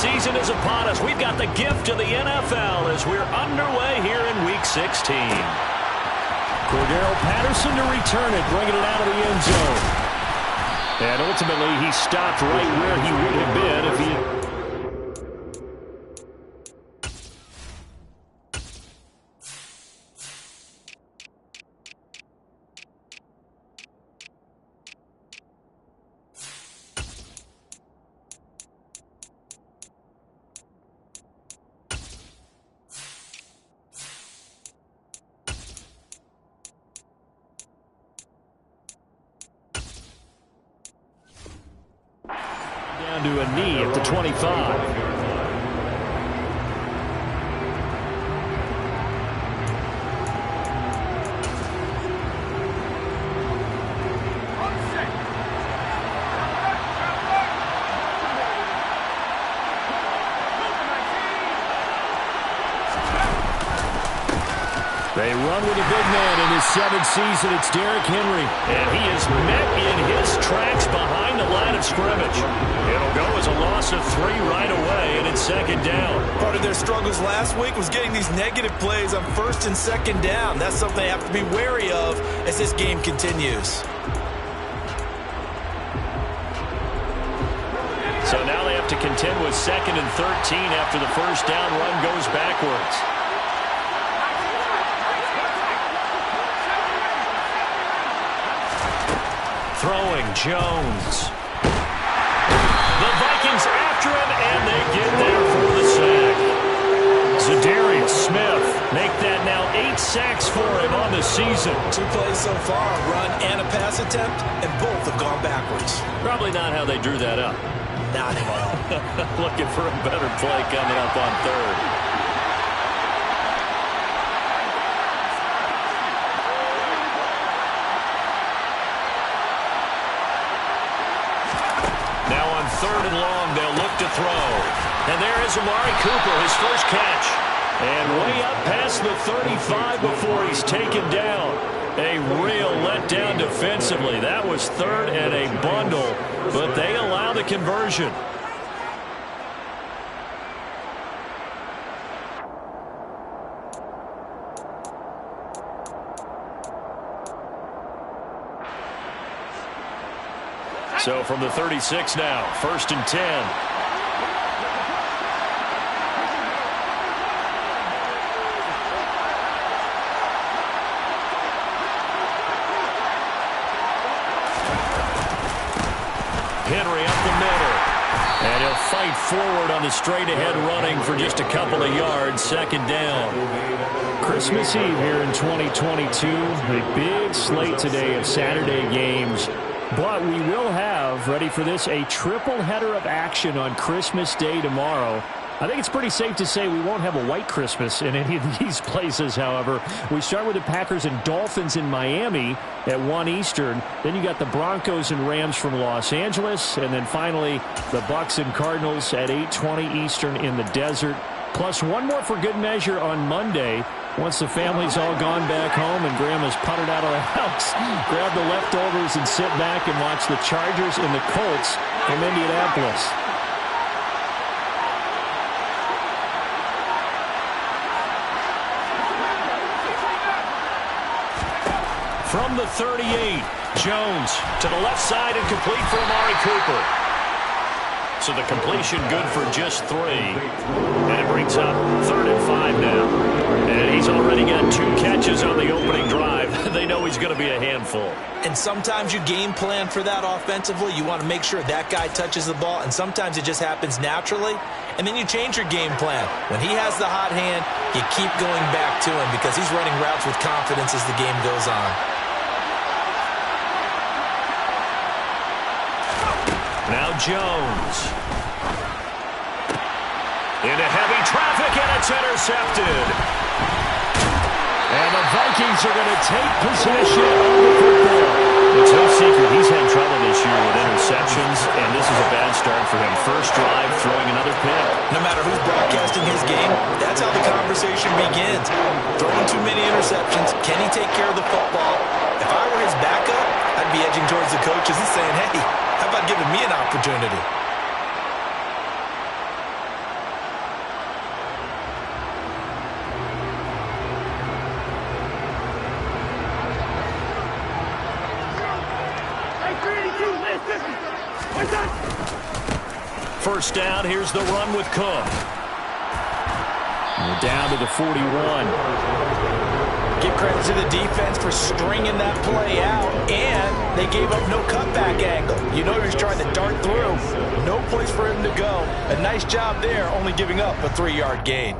season is upon us. We've got the gift of the NFL as we're underway here in Week 16. Cordero Patterson to return it, bringing it out of the end zone. And ultimately, he stopped right where he would have been if he... Down to a knee at the 25. They run with a big man in his 7th season. It's Derrick Henry. And he is met in his tracks behind the line of scrimmage. It'll go as a loss of 3 right away, and it's second down. Part of their struggles last week was getting these negative plays on 1st and 2nd down. That's something they have to be wary of as this game continues. So now they have to contend with 2nd and 13 after the first down run goes backwards. Throwing Jones. The Vikings after him, and they get there for the sack. Za'Darius Smith make that now 8 sacks for him on the season. 2 plays so far, a run and a pass attempt, and both have gone backwards. Probably not how they drew that up. Not at all. Looking for a better play coming up on 3rd. Now on 3rd and long, they'll look to throw. And there is Amari Cooper, his first catch. And way up past the 35 before he's taken down. A real letdown defensively. That was 3rd and a bundle, but they allow the conversion. So from the 36 now, 1st and 10. Henry up the middle. And he'll fight forward on the straight-ahead running for just a couple of yards. 2nd down. Christmas Eve here in 2022. A big slate today of Saturday games. But we will have, ready for this, a triple header of action on Christmas Day tomorrow. I think it's pretty safe to say we won't have a white Christmas in any of these places, however. We start with the Packers and Dolphins in Miami at 1 Eastern. Then you got the Broncos and Rams from Los Angeles. And then finally, the Bucs and Cardinals at 8:20 Eastern in the desert. Plus one more for good measure on Monday. Once the family's all gone back home and Grandma's puttered out of the house, grab the leftovers and sit back and watch the Chargers and the Colts from Indianapolis. From the 38, Jones to the left side and complete for Amari Cooper. So the completion good for just 3. And it brings up 3rd and 5 now. And he's already got 2 catches on the opening drive. They know he's going to be a handful. And sometimes you game plan for that offensively. You want to make sure that guy touches the ball. And sometimes it just happens naturally. And then you change your game plan. When he has the hot hand, you keep going back to him because he's running routes with confidence as the game goes on. Now Jones. Into heavy traffic, and it's intercepted. And the Vikings are going to take possession of the football. It's no secret he's had trouble this year with interceptions, and this is a bad start for him. First drive, throwing another pick. No matter who's broadcasting his game, that's how the conversation begins. Throwing too many interceptions, can he take care of the football? If I were his backup, I'd be edging towards the coaches and saying, hey, how about giving me an opportunity? First down, here's the run with Cook. We're down to the 41. Give credit to the defense for stringing that play out, and they gave up no cutback angle. You know he was trying to dart through. No place for him to go. A nice job there, only giving up a 3-yard gain.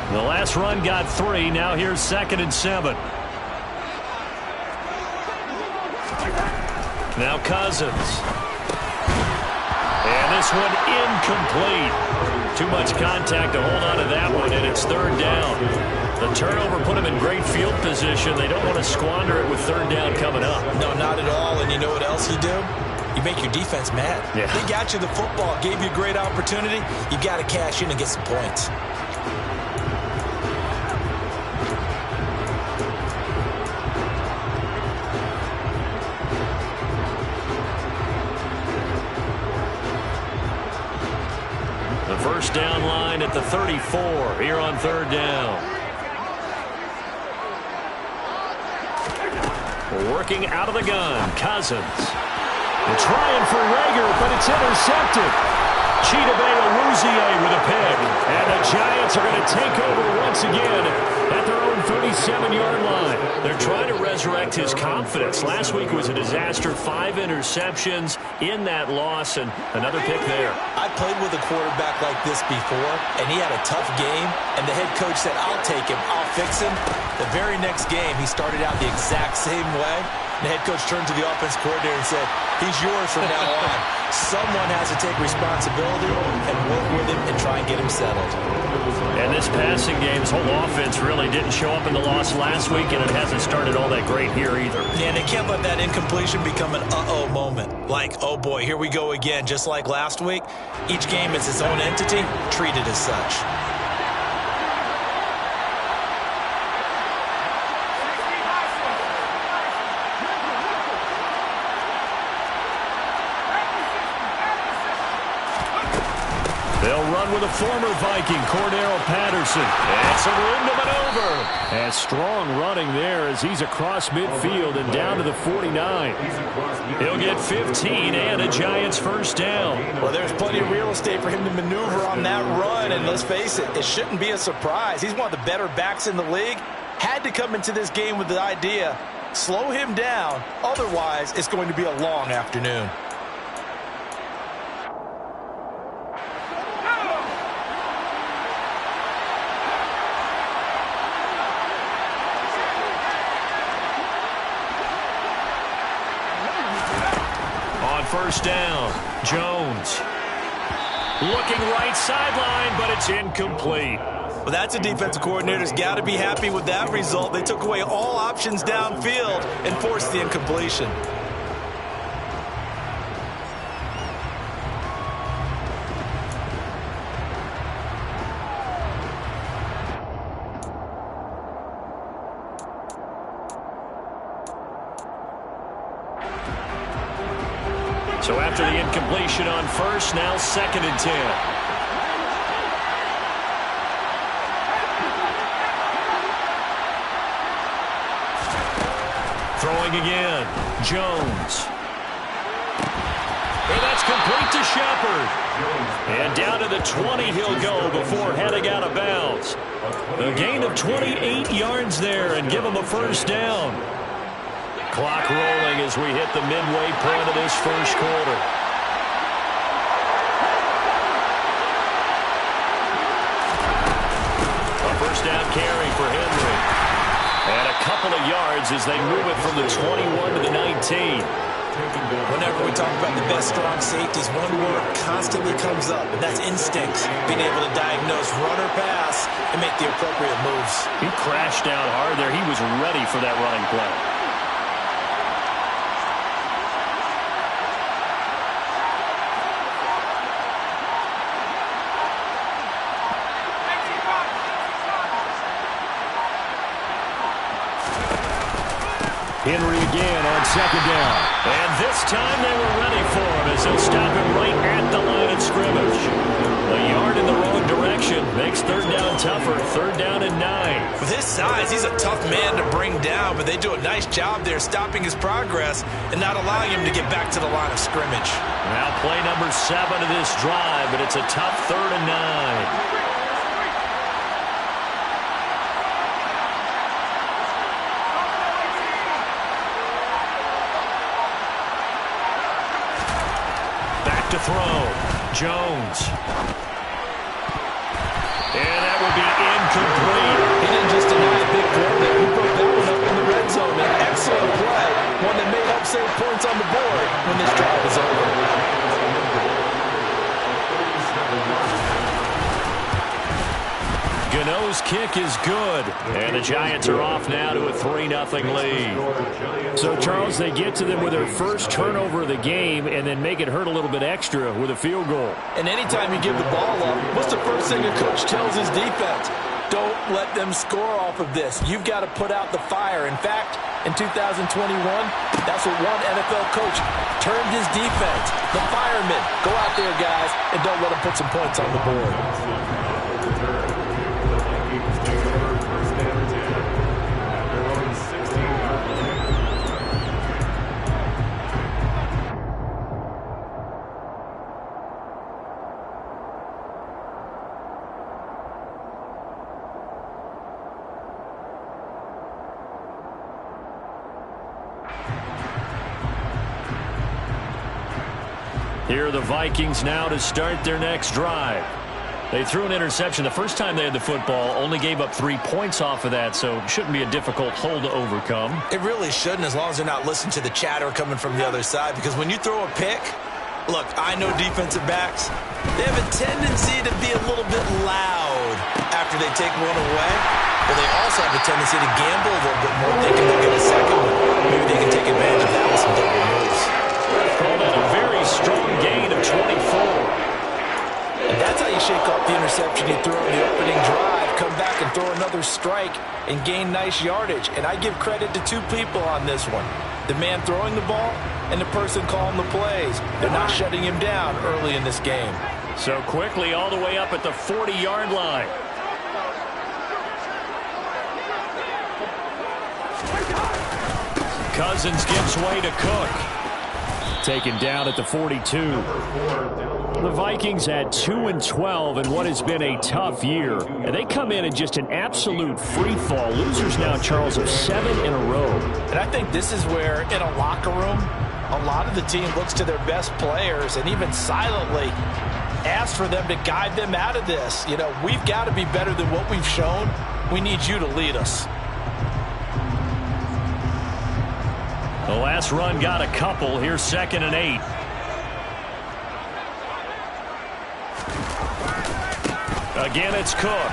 The last run got 3. Now here's 2nd and 7. Now Cousins. And this one incomplete. Too much contact to hold on to that one, and it's 3rd down. The turnover put them in great field position. They don't want to squander it with 3rd down coming up. No, not at all. And you know what else you do? You make your defense mad. Yeah. They got you the football, gave you a great opportunity. You got to cash in and get some points. First down line at the 34 here on 3rd down. Working out of the gun, Cousins. They're trying for Rager, but it's intercepted. Chidobe Awuzie with a pick. And the Giants are going to take over once again at their own 37-yard line. They're trying to resurrect his confidence. Last week was a disaster. 5 interceptions in that loss, and another pick there. I played with a quarterback like this before, and he had a tough game, and the head coach said, I'll take him, I'll fix him. The very next game, he started out the exact same way. The head coach turned to the offense coordinator and said, he's yours from now on. Someone has to take responsibility and work with him and try and get him settled. And this passing game, this whole offense really didn't show up in the loss last week, and it hasn't started all that great here either. Yeah, and they can't let that incompletion become an uh-oh moment. Like, oh boy, here we go again, just like last week. Each game is its own entity, treated as such. They'll run with a former Viking, Cordero Patterson. And some room to maneuver. And strong running there as he's across midfield and down to the 49. He'll get 15 and a Giants first down. Well, there's plenty of real estate for him to maneuver on that run. And let's face it, it shouldn't be a surprise. He's one of the better backs in the league. Had to come into this game with the idea, slow him down. Otherwise, it's going to be a long afternoon. First down, Jones. Looking right sideline, but it's incomplete. Well, that's a defensive coordinator's got to be happy with that result. They took away all options downfield and forced the incompletion. So after the incompletion on first, now 2nd and 10. Throwing again, Jones. And that's complete to Shepard. And down to the 20 he'll go before heading out of bounds. A gain of 28 yards there and give him a first down. Clock rolling as we hit the midway point of this first quarter. A first down carry for Henry. And a couple of yards as they move it from the 21 to the 19. Whenever we talk about the best strong safeties, one word constantly comes up, and that's instinct. Being able to diagnose run or pass and make the appropriate moves. He crashed down hard there. He was ready for that running play. Henry again on 2nd down. And this time they were ready for him as they'll stop him right at the line of scrimmage. With his size, he's a tough man to bring down, but they do a nice job there stopping his progress and not allowing him to get back to the line of scrimmage. Now play number 7 of this drive, but it's a tough 3rd and 9. To throw. Jones. And that will be incomplete. He didn't just deny a big throw there. He broke that one up in the red zone. An excellent play. One that may help save points on the board when this drive is over. Gano's kick is good. And the Giants are off now to a 3-0 lead. So, Charles, they get to them with their first turnover of the game and then make it hurt a little bit extra with a field goal. And anytime you give the ball up, what's the first thing a coach tells his defense? Don't let them score off of this. You've got to put out the fire. In fact, in 2021, that's what one NFL coach termed his defense. The firemen. Go out there, guys, and don't let them put some points on the board. Here are the Vikings now to start their next drive. They threw an interception the first time they had the football, only gave up 3 points off of that, so it shouldn't be a difficult hole to overcome. It really shouldn't, as long as they're not listening to the chatter coming from the other side, because when you throw a pick, look, I know defensive backs, they have a tendency to be a little bit loud after they take one away, but they also have a tendency to gamble a little bit more, thinking they'll get a second one. Maybe they can take advantage of that with some double moves. Called that a very strong gain of 24. And that's how you shake off the interception you threw on the opening drive, come back and throw another strike and gain nice yardage. And I give credit to 2 people on this one. The man throwing the ball and the person calling the plays. They're not shutting him down early in this game. So quickly all the way up at the 40-yard line. Cousins gives way to Cook. Taken down at the 42. The Vikings had 2-12 in what has been a tough year. And they come in just an absolute free fall. Losers now, Charles, of 7 in a row. And I think this is where, in a locker room, a lot of the team looks to their best players and even silently asks for them to guide them out of this. You know, we've got to be better than what we've shown. We need you to lead us. The last run got a couple. Here's 2nd and 8. Again, it's Cook.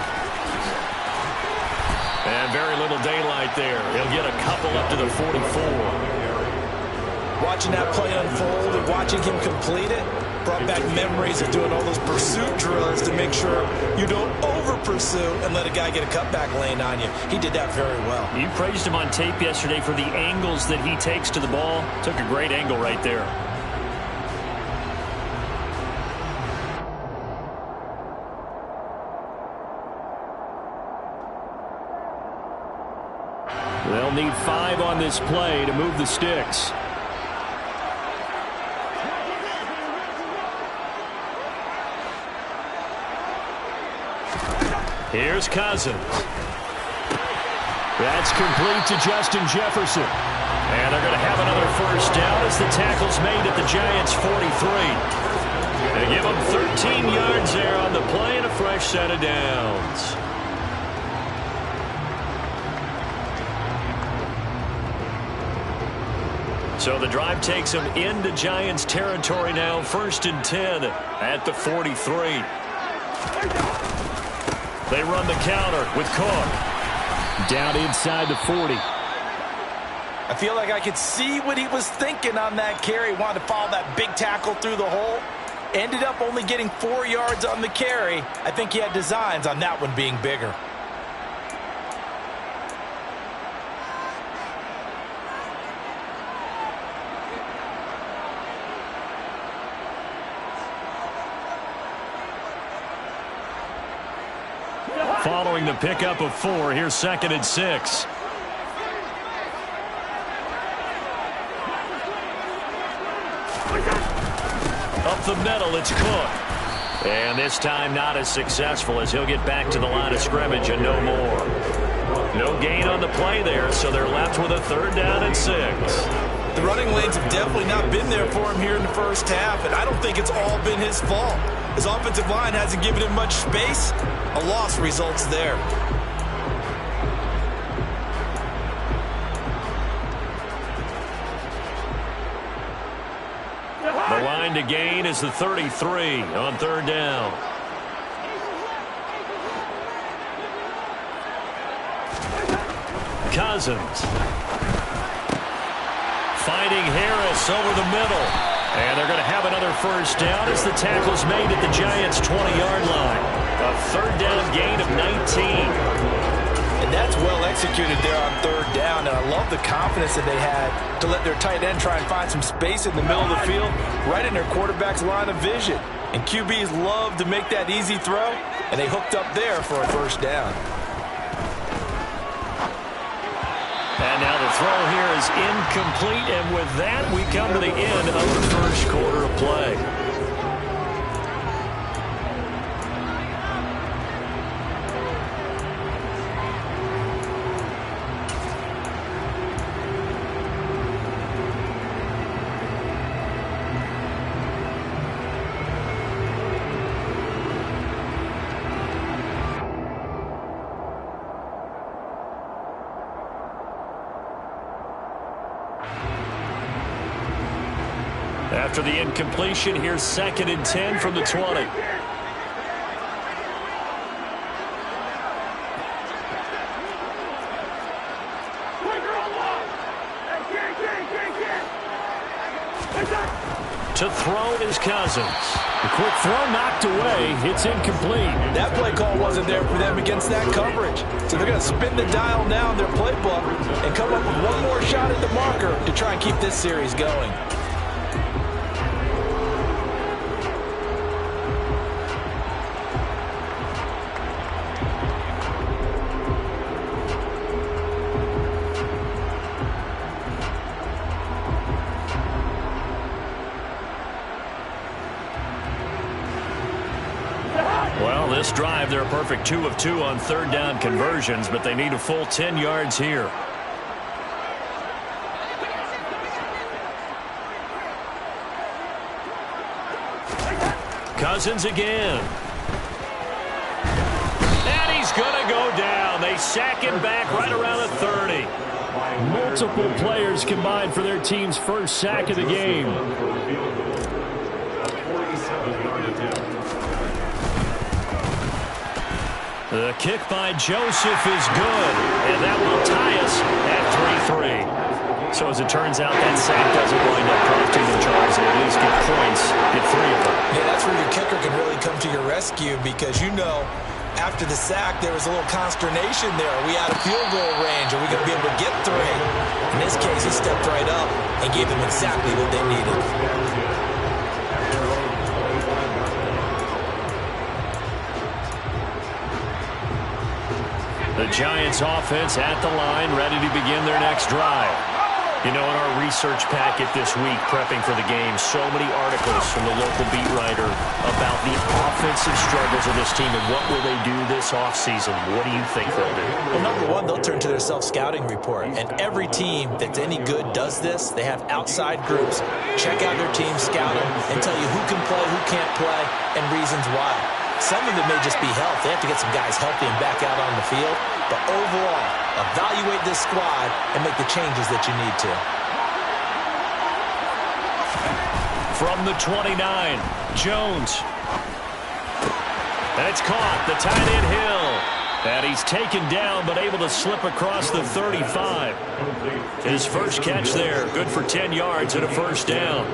And very little daylight there. He'll get a couple up to the 44. Watching that play unfold and watching him complete it brought back memories of doing all those pursuit drills to make sure you don't over-pursue and let a guy get a cutback lane on you. He did that very well. You praised him on tape yesterday for the angles that he takes to the ball. Took a great angle right there. They'll need 5 on this play to move the sticks. Here's Cousins. That's complete to Justin Jefferson. And they're going to have another first down as the tackle's made at the Giants' 43. They give them 13 yards there on the play and a fresh set of downs. So the drive takes them into Giants territory now. 1st and 10 at the 43. They run the counter with Cook. Down inside the 40. I feel like I could see what he was thinking on that carry. Wanted to follow that big tackle through the hole. Ended up only getting 4 yards on the carry. I think he had designs on that one being bigger. Following the pickup of 4, here's 2nd and 6. Up the middle, it's Cook. And this time not as successful as he'll get back to the line of scrimmage and no more. No gain on the play there, so they're left with a 3rd down and 6. The running lanes have definitely not been there for him here in the first half, and I don't think it's all been his fault. His offensive line hasn't given him much space. A loss results there. The line to gain is the 33 on 3rd down. Cousins. Finding Harris over the middle. And they're going to have another 1st down as the tackle's made at the Giants' 20-yard line. A 3rd down gain of 19. And that's well executed there on 3rd down, and I love the confidence that they had to let their tight end try and find some space in the middle of the field, right in their quarterback's line of vision. And QBs love to make that easy throw, and they hooked up there for a 1st down. And now the throw here is incomplete, and with that, we come to the end of the 1st quarter of play. After the incompletion, here's 2nd and 10 from the 20. To throw is Cousins. The quick throw knocked away. It's incomplete. That play call wasn't there for them against that coverage. So they're going to spin the dial now in their playbook and come up with one more shot at the marker to try and keep this series going. Well, this drive, they're a perfect 2 of 2 on 3rd down conversions, but they need a full 10 yards here. Cousins again. And he's going to go down. They sack him back right around the 30. Multiple players combined for their team's 1st sack of the game. The kick by Joseph is good, and that will tie us at 3-3. So as it turns out, that sack doesn't wind up costing them, Charles, and at least get points, get 3 of them. Yeah, that's where your kicker can really come to your rescue because, you know, after the sack, there was a little consternation there. Are we out of field goal range? Are we going to be able to get 3? In this case, he stepped right up and gave them exactly what they needed. The Giants offense at the line, ready to begin their next drive. You know, in our research packet this week, prepping for the game, so many articles from the local beat writer about the offensive struggles of this team and what will they do this offseason. What do you think they'll do? Well, number one, they'll turn to their self-scouting report. And every team that's any good does this. They have outside groups. Check out their team, scout them, and tell you who can play, who can't play, and reasons why. Some of it may just be health. They have to get some guys healthy and back out on the field. But overall, evaluate this squad and make the changes that you need to. From the 29, Jones. And it's caught, the tight end Hill. And he's taken down, but able to slip across the 35. His first catch there, good for 10 yards and a 1st down.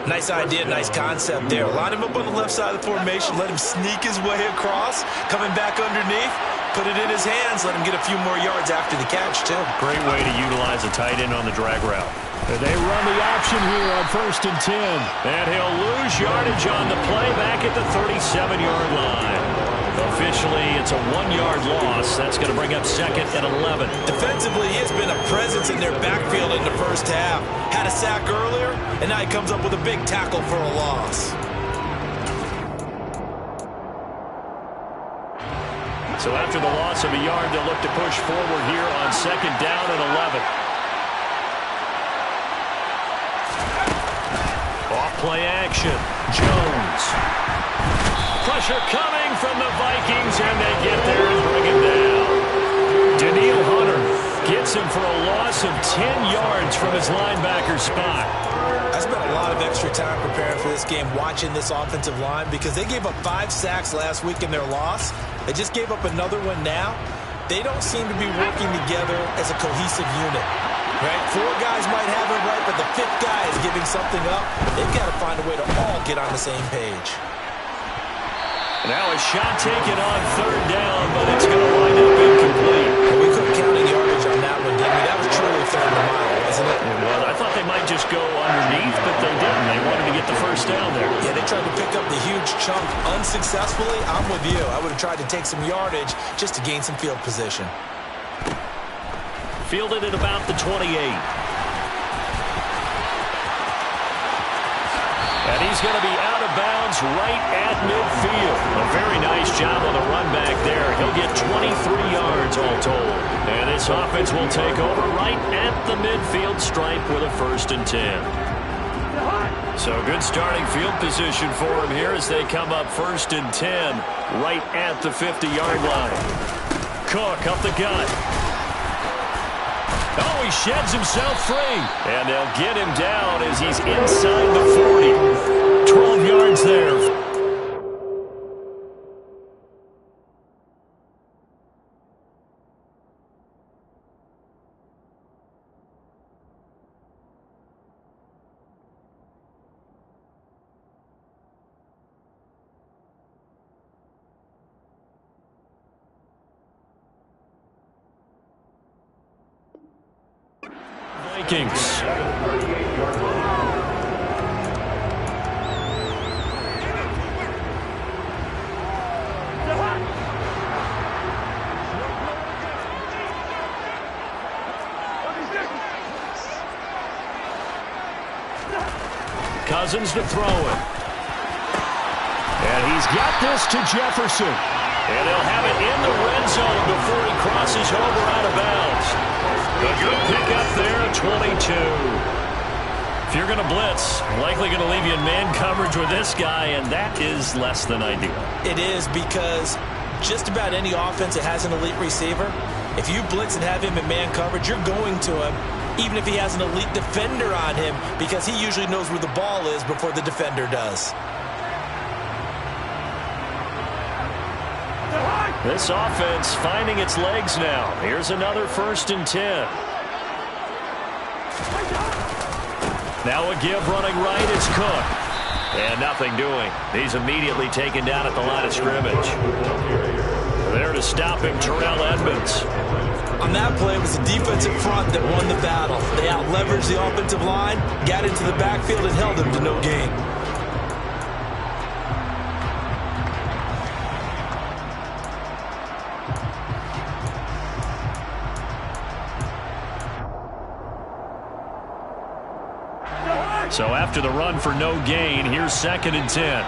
Nice idea, nice concept there. Line him up on the left side of the formation, let him sneak his way across, coming back underneath, put it in his hands, let him get a few more yards after the catch, too. Great way to utilize a tight end on the drag route. And they run the option here on 1st and 10. And he'll lose yardage on the play back at the 37-yard line. A officially, it's a 1-yard loss. That's going to bring up second and 11. Defensively, he has been a presence in their backfield in the first half. Had a sack earlier, and now he comes up with a big tackle for a loss. So after the loss of a yard, they'll look to push forward here on second down and 11. Off play action. Jones. Pressure coming from the Vikings, and they get there and bring him down. Danielle Hunter gets him for a loss of 10 yards from his linebacker spot. I spent a lot of extra time preparing for this game, watching this offensive line, because they gave up 5 sacks last week in their loss. They just gave up another one now. They don't seem to be working together as a cohesive unit. Right? 4 guys might have it right, but the 5th guy is giving something up. They've got to find a way to all get on the same page. Now a shot taken on third down, but it's going to wind up incomplete. And we couldn't count any yardage on that one, did we? That was truly third and a mile, wasn't it? Well, I thought they might just go underneath, but they didn't. They wanted to get the first down there. Yeah, they tried to pick up the huge chunk unsuccessfully. I'm with you. I would have tried to take some yardage just to gain some field position. Fielded at about the 28. And he's going to be out of bounds right at midfield. A very nice job on the run back there. He'll get 23 yards all told. And this offense will take over right at the midfield stripe with a 1st and 10. So good starting field position for him here as they come up 1st and 10 right at the 50-yard line. Cook up the gut. Oh, he sheds himself free. And they'll get him down as he's inside the 40. 12 yards there. Vikings. Cousins to throw it. And he's got this to Jefferson. And they'll have it in the red zone before he crosses over out of bounds. A good pickup there at 22. If you're going to blitz, likely going to leave you in man coverage with this guy, and that is less than ideal. It is, because just about any offense that has an elite receiver, if you blitz and have him in man coverage, you're going to him, even if he has an elite defender on him, because he usually knows where the ball is before the defender does. This offense finding its legs now. Here's another 1st and 10. Now a give running right. It's Cook. And nothing doing. He's immediately taken down at the line of scrimmage. There to stop him, Terrell Edmunds. On that play, it was the defensive front that won the battle. They out-leveraged the offensive line, got into the backfield, and held him to no gain. So after the run for no gain, here's 2nd and 10.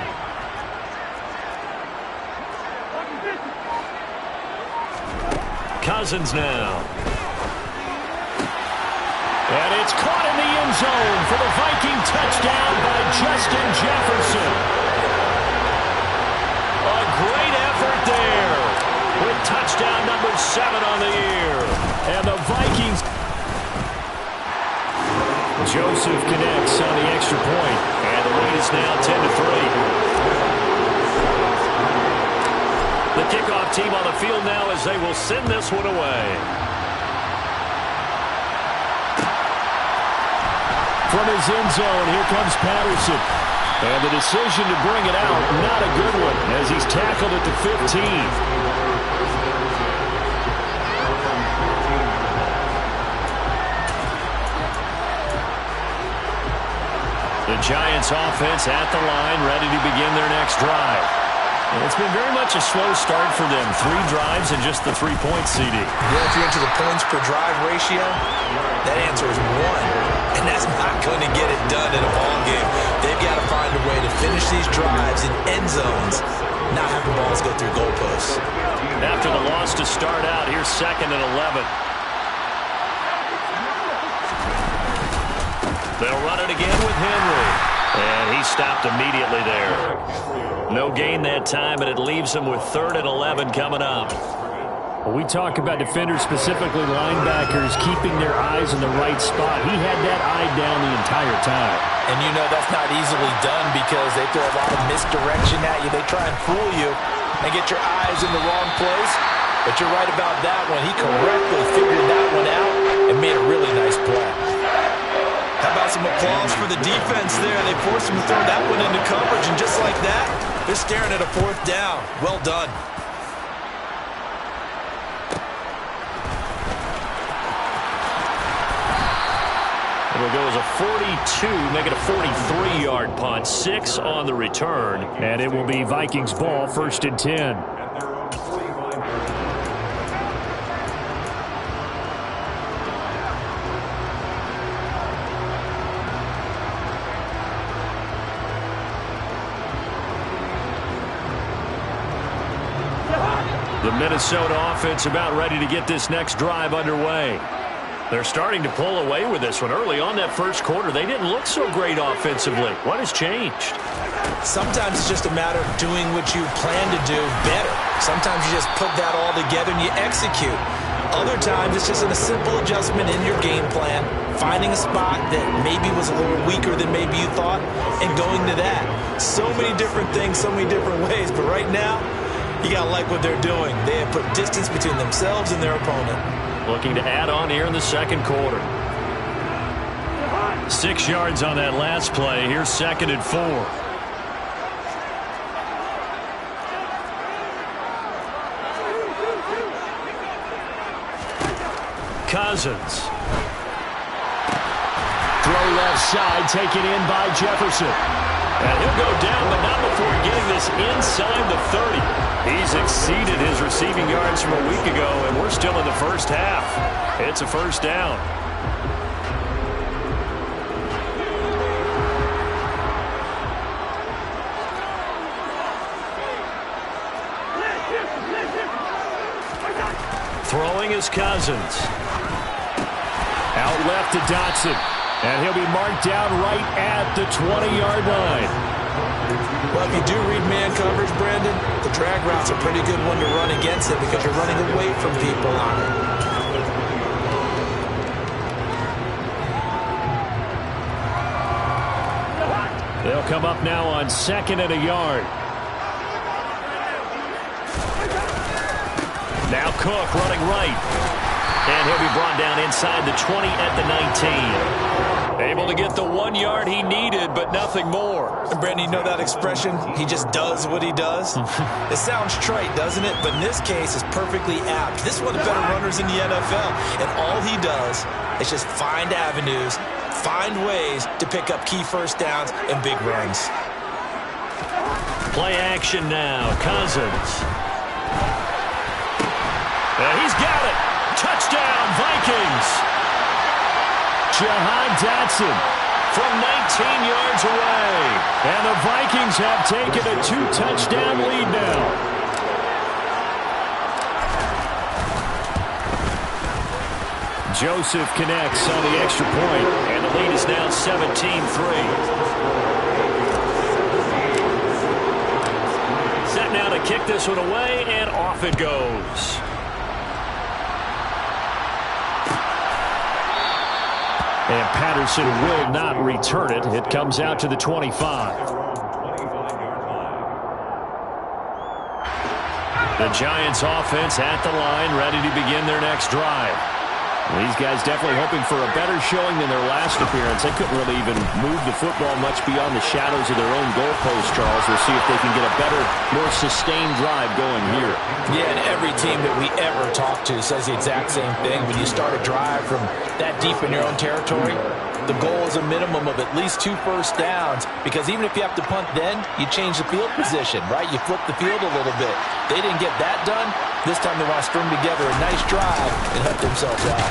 Cousins now. And it's caught in the end zone for the Viking touchdown by Justin Jefferson. A great effort there with touchdown number 7 on the year. And the Vikings... Joseph connects on the extra point, and the lead is now 10-3. The kickoff team on the field now as they will send this one away. From his end zone, here comes Patterson. And the decision to bring it out, not a good one, as he's tackled at the 15. The Giants offense at the line, ready to begin their next drive. It's been very much a slow start for them. 3 drives and just the 3 points, CD. Yeah, if you're into the points per drive ratio, that answer is 1. And that's not going to get it done in a ball game. They've got to find a way to finish these drives in end zones, not have the balls go through goalposts. After the loss to start out, here's 2nd and 11. They'll run it again with Henry. And he stopped immediately there. No gain that time, and it leaves him with 3rd and 11 coming up. Well, we talk about defenders, specifically linebackers, keeping their eyes in the right spot. He had that eye down the entire time. And you know that's not easily done because they throw a lot of misdirection at you. They try and fool you and get your eyes in the wrong place. But you're right about that one. He correctly figured that one out and made a really nice play. How about some applause for the defense there? They forced him to throw that one into coverage, and just like that, they're staring at a 4th down. Well done. It'll go as a 42, make it a 43-yard punt. 6 on the return. And it will be Vikings ball, 1st and 10. The Minnesota offense about ready to get this next drive underway. They're starting to pull away with this one. Early on that first quarter, they didn't look so great offensively. What has changed? Sometimes it's just a matter of doing what you plan to do better. Sometimes you just put that all together and you execute. Other times it's just a simple adjustment in your game plan, finding a spot that maybe was a little weaker than maybe you thought, and going to that. So many different things, so many different ways, but right now, you got to like what they're doing. They have put distance between themselves and their opponent. Looking to add on here in the second quarter. 6 yards on that last play. Here's 2nd and 4. Cousins. Throw left side, taken in by Jefferson. And he'll go down, but not before getting this inside the 30. He's exceeded his receiving yards from a week ago, and we're still in the first half. It's a 1st down. Throwing is Cousins. Out left to Dotson. And he'll be marked down right at the 20-yard line. Well, if you do read man coverage, Brandon, the drag route's a pretty good one to run against it because you're running away from people on it. They'll come up now on 2nd and a yard. Now Cook running right. And he'll be brought down inside the 20 at the 19. Able to get the 1 yard he needed, but nothing more. And Brandon, you know that expression? He just does what he does? It sounds trite, doesn't it? But in this case, it's perfectly apt. This is one of the better runners in the NFL. And all he does is just find avenues, find ways to pick up key 1st downs and big runs. Play action now. Cousins. And he's got it. Touchdown, Vikings. Jahan Dotson from 19 yards away. And the Vikings have taken a 2-touchdown lead now. Joseph connects on the extra point. And the lead is now 17-3. Set now to kick this one away, and off it goes. And Patterson will not return it. It comes out to the 25. The Giants offense at the line, ready to begin their next drive. These guys definitely hoping for a better showing than their last appearance. They couldn't really even move the football much beyond the shadows of their own goalpost, Charles. We'll see if they can get a better, more sustained drive going here. Yeah, and every team that we ever talk to says the exact same thing. When you start a drive from that deep in your own territory, the goal is a minimum of at least 2 first downs, because even if you have to punt then, you change the field position, right? You flip the field a little bit. They didn't get that done. This time they want to string together a nice drive and help themselves out.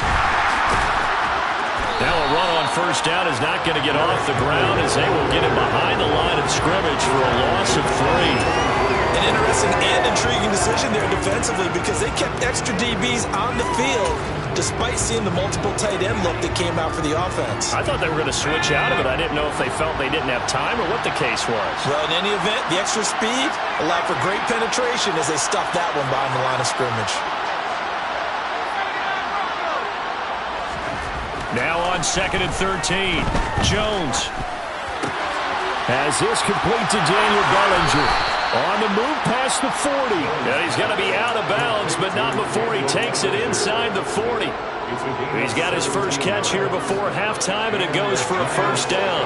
Now a run on first down is not going to get off the ground as they will get it behind the line of scrimmage for a loss of 3. An interesting and intriguing decision there defensively, because they kept extra DBs on the field despite seeing the multiple tight end look that came out for the offense. I thought they were going to switch out of it. I didn't know if they felt they didn't have time or what the case was. Well, in any event, the extra speed allowed for great penetration as they stuffed that one behind the line of scrimmage. Now on 2nd and 13, Jones has this complete to Daniel Bellinger. On the move past the 40. And he's going to be out of bounds, but not before he takes it inside the 40. He's got his first catch here before halftime, and it goes for a first down.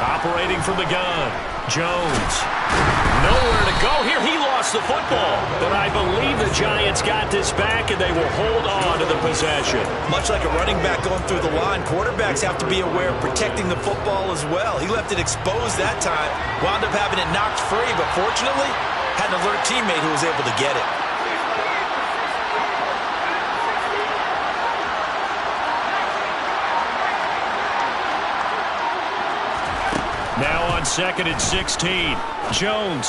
Operating from the gun, Jones. Nowhere to go here. He lost the football. But I believe the Giants got this back, and they will hold on to the possession. Much like a running back going through the line, quarterbacks have to be aware of protecting the football as well. He left it exposed that time, wound up having it knocked free, but fortunately had an alert teammate who was able to get it. Now on 2nd and 16, Jones.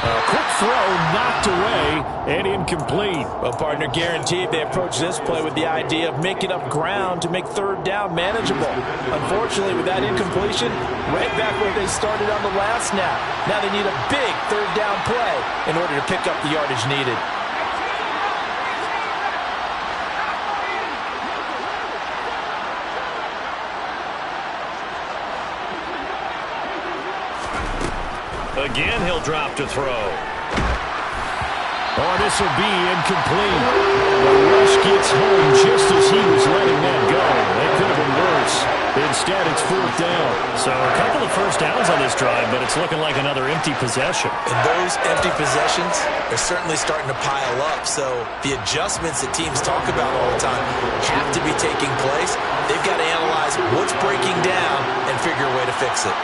A quick throw knocked away and incomplete. Well, partner, guaranteed they approach this play with the idea of making up ground to make third down manageable. Unfortunately, with that incompletion, right back where they started on the last snap. Now they need a big third down play in order to pick up the yardage needed. Again, he'll drop to throw. Oh, this will be incomplete. The rush gets home just as he was letting that go. That could have been worse. Instead, it's 4th down. So a couple of first downs on this drive, but it's looking like another empty possession. And those empty possessions are certainly starting to pile up. So the adjustments that teams talk about all the time have to be taking place. They've got to analyze what's breaking down and figure a way to fix it.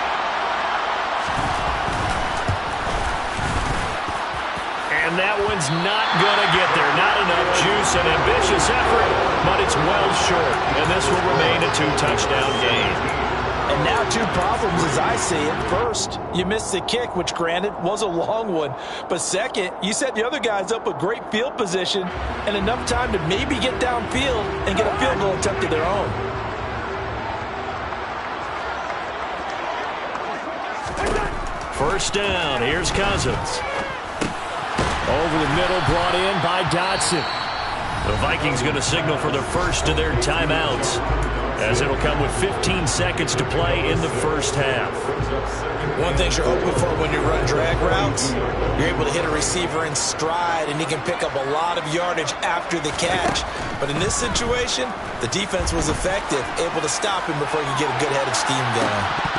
And that one's not going to get there. Not enough juice. An ambitious effort, but it's well short. And this will remain a 2-touchdown game. And now 2 problems as I see it. First, you missed the kick, which granted was a long one. But second, you set the other guys up with great field position and enough time to maybe get downfield and get a field goal attempt of their own. First down. Here's Cousins. Over the middle, brought in by Dotson. The Vikings going to signal for their first of their timeouts, as it'll come with 15 seconds to play in the first half. One thing you're hoping for when you run drag routes, you're able to hit a receiver in stride, and he can pick up a lot of yardage after the catch. But in this situation, the defense was effective, able to stop him before he could get a good head of steam going.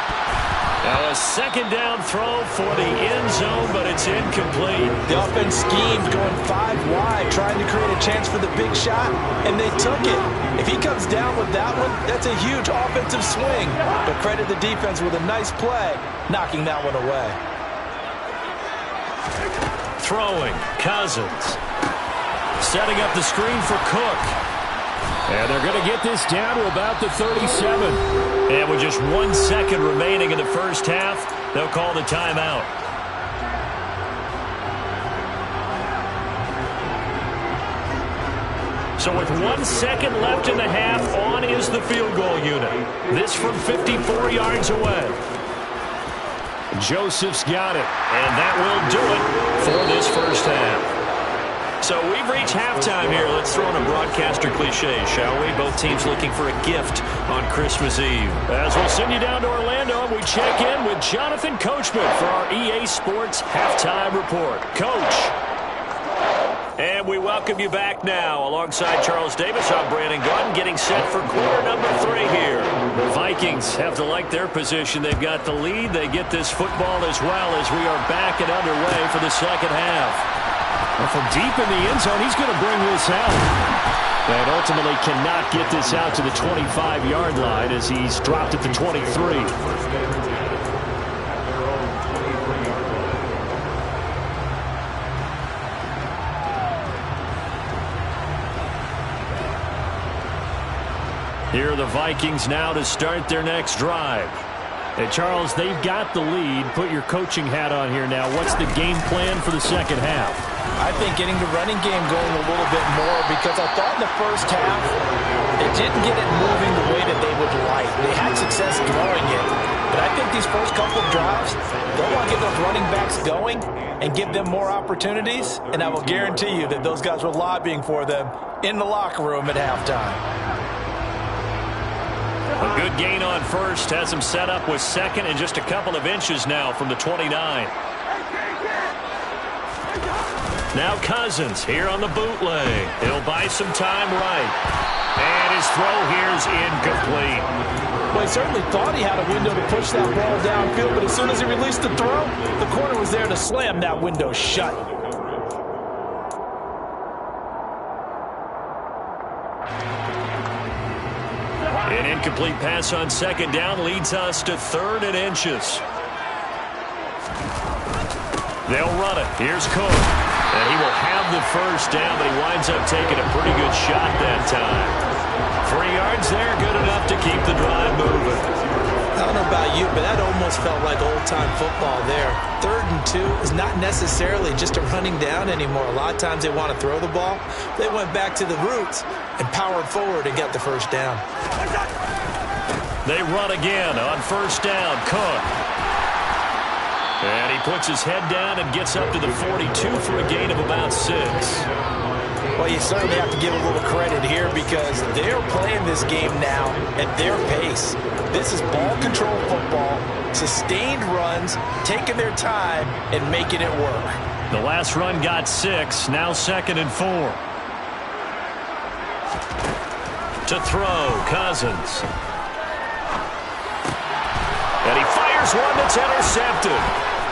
Now a second down throw for the end zone, but it's incomplete. The offense schemed going 5 wide, trying to create a chance for the big shot, and they took it. If he comes down with that one, that's a huge offensive swing. But credit the defense with a nice play, knocking that one away. Throwing, Cousins. Setting up the screen for Cook. And they're going to get this down to about the 37. And with just 1 second remaining in the first half, they'll call the timeout. So with 1 second left in the half, on is the field goal unit. This from 54 yards away. Joseph's got it, and that will do it for this first half. So we've reached halftime here. Let's throw in a broadcaster cliche, shall we? Both teams looking for a gift on Christmas Eve. As we'll send you down to Orlando, we check in with Jonathan Coachman for our EA Sports Halftime Report. Coach. And we welcome you back now. Alongside Charles Davis, I'm Brandon Gaudin, getting set for quarter number 3 here. The Vikings have to like their position. They've got the lead. They get this football as well as we are back and underway for the second half. And from deep in the end zone, he's going to bring this out. And ultimately cannot get this out to the 25-yard line as he's dropped at the 23. Here are the Vikings now to start their next drive. And Charles, they've got the lead. Put your coaching hat on here now. What's the game plan for the second half? I think getting the running game going a little bit more, because I thought in the first half they didn't get it moving the way that they would like. They had success throwing it. But I think these first couple of drives, they'll want to get those running backs going and give them more opportunities. And I will guarantee you that those guys were lobbying for them in the locker room at halftime. A good gain on first has him set up with second and just a couple of inches now from the 29. Now Cousins here on the bootleg. He'll buy some time right. And his throw here is incomplete. Well, he certainly thought he had a window to push that ball downfield, but as soon as he released the throw, the corner was there to slam that window shut. An incomplete pass on second down leads us to 3rd and inches. They'll run it. Here's Cook. And he will have the first down, but he winds up taking a pretty good shot that time. 3 yards there, good enough to keep the drive moving. I don't know about you, but that almost felt like old-time football there. 3rd and 2 is not necessarily just a running down anymore. A lot of times they want to throw the ball. They went back to the roots and powered forward and got the first down. They run again on first down. Cook. And he puts his head down and gets up to the 42 for a gain of about 6. Well, you certainly have to give a little credit here because they're playing this game now at their pace. This is ball control football, sustained runs, taking their time and making it work. The last run got 6, now 2nd and 4. To throw, Cousins. And he fires one that's intercepted.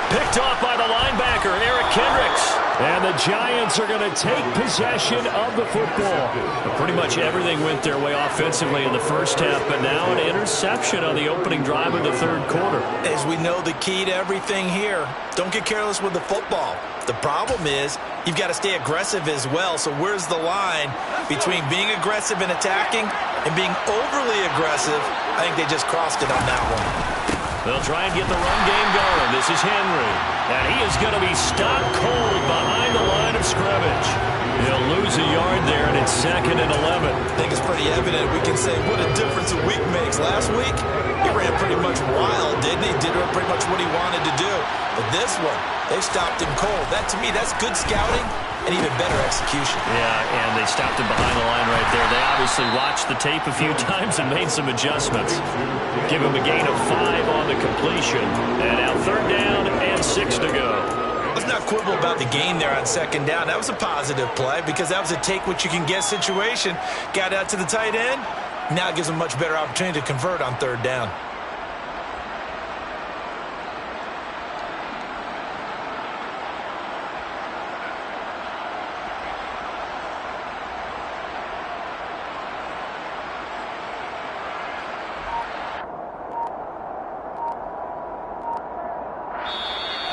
Picked off by the linebacker, Eric Kendricks. And the Giants are going to take possession of the football. Pretty much everything went their way offensively in the first half, but now an interception on the opening drive of the 3rd quarter. As we know, the key to everything here, don't get careless with the football. The problem is you've got to stay aggressive as well. So where's the line between being aggressive and attacking and being overly aggressive? I think they just crossed it on that one. They'll try and get the run game going. This is Henry. And he is going to be stopped cold behind the line of scrimmage. He'll lose a yard there, and it's 2nd and 11. I think it's pretty evident. We can say what a difference a week makes. Last week, he ran pretty much wild, didn't he? Did pretty much what he wanted to do. But this one, they stopped him cold. That, to me, that's good scouting and even better execution. Yeah, and they stopped him behind the line right there. They obviously watched the tape a few times and made some adjustments. Give him a gain of 5 on the completion. And now 3rd down and 6 to go. Let's not quibble about the gain there on 2nd down. That was a positive play because that was a take-what-you-can-get situation. Got out to the tight end. Now gives him a much better opportunity to convert on 3rd down.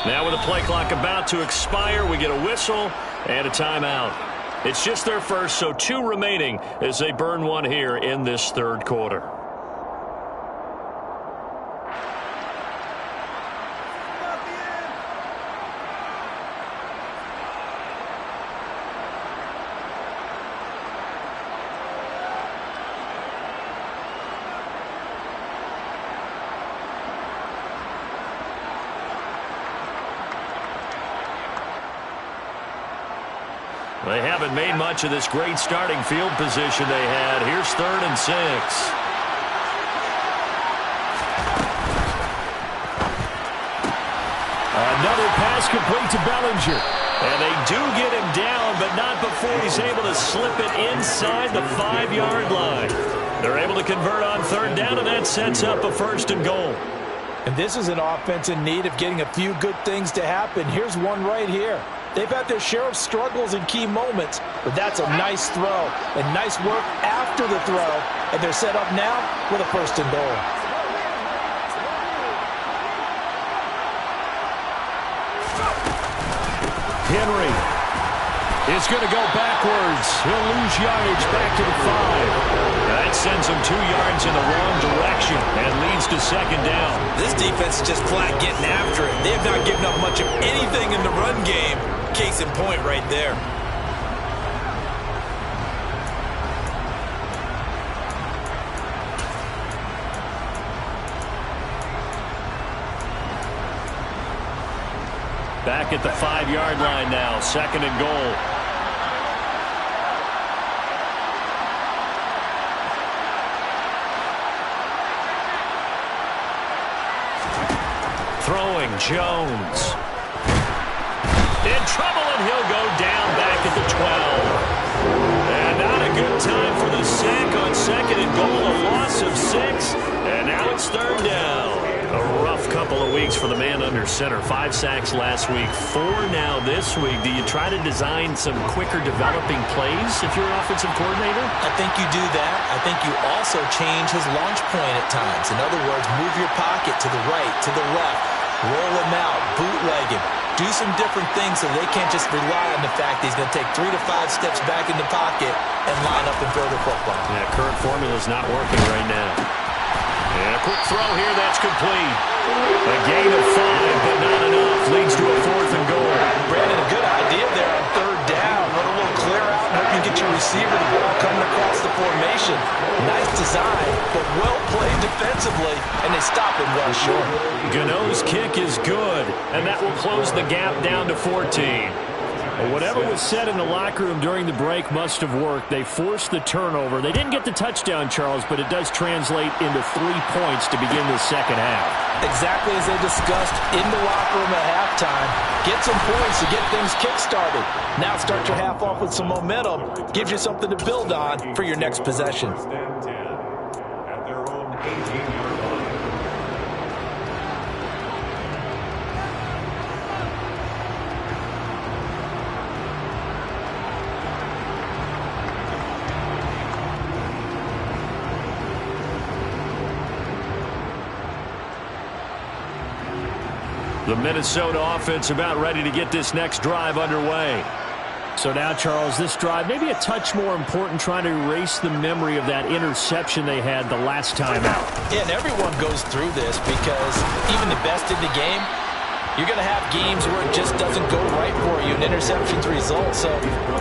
Now with the play clock about to expire, we get a whistle and a timeout. It's just their first, so 2 remaining as they burn one here in this 3rd quarter. They haven't made much of this great starting field position they had. Here's 3rd and 6. Another pass complete to Bellinger. And they do get him down, but not before he's able to slip it inside the 5-yard line. They're able to convert on 3rd down, and that sets up a 1st and goal. And this is an offense in need of getting a few good things to happen. Here's one right here. They've had their share of struggles in key moments, but that's a nice throw and nice work after the throw, and they're set up now with a 1st and goal. Henry is going to go backwards. He'll lose yardage back to the 5. That sends him 2 yards in the wrong direction and leads to 2nd down. This defense is just flat getting after it. They have not given up much of anything in the run game. Case in point right there. Back at the 5-yard line now, 2nd and goal. Throwing, Jones. In trouble, and he'll go down back at the 12. And not a good time for the sack on 2nd and goal, a loss of 6. And now it's 3rd down. A rough couple of weeks for the man under center. 5 sacks last week, 4 now this week. Do you try to design some quicker developing plays if you're an offensive coordinator? I think you do that. I think you also change his launch point at times. In other words, move your pocket to the right, to the left, roll him out, bootleg him. Do some different things so they can't just rely on the fact that he's going to take 3 to 5 steps back in the pocket and line up and throw the football. Yeah, current formula is not working right now. And a quick throw here, that's complete. A gain of 5, but not enough. Leads to a 4th and goal. Brandon, a good idea there on 3rd down. Run a little clear out and hope you get your receiver the ball coming across the formation. Nice design, but well played defensively, and they stop him well short. Gano's kick is good, and that will close the gap down to 14. Well, whatever was said in the locker room during the break must have worked. They forced the turnover. They didn't get the touchdown, Charles, but it does translate into 3 points to begin the second half. Exactly as they discussed in the locker room at halftime. Get some points to get things kick-started. Now start your half off with some momentum. Gives you something to build on for your next possession. The Minnesota offense about ready to get this next drive underway. So now, Charles, this drive maybe a touch more important, trying to erase the memory of that interception they had the last time out. Yeah, and everyone goes through this because even the best in the game, you're going to have games where it just doesn't go right for you, and interceptions result. So,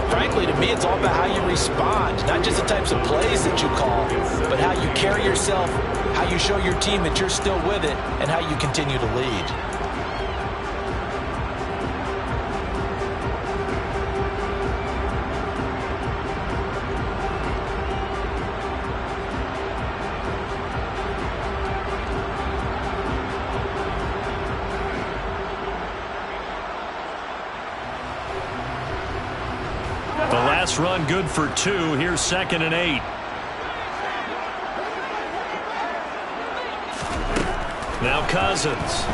frankly, to me, it's all about how you respond, not just the types of plays that you call, but how you carry yourself, how you show your team that you're still with it, and how you continue to lead. The last run good for 2. Here's 2nd and 8. Now Cousins.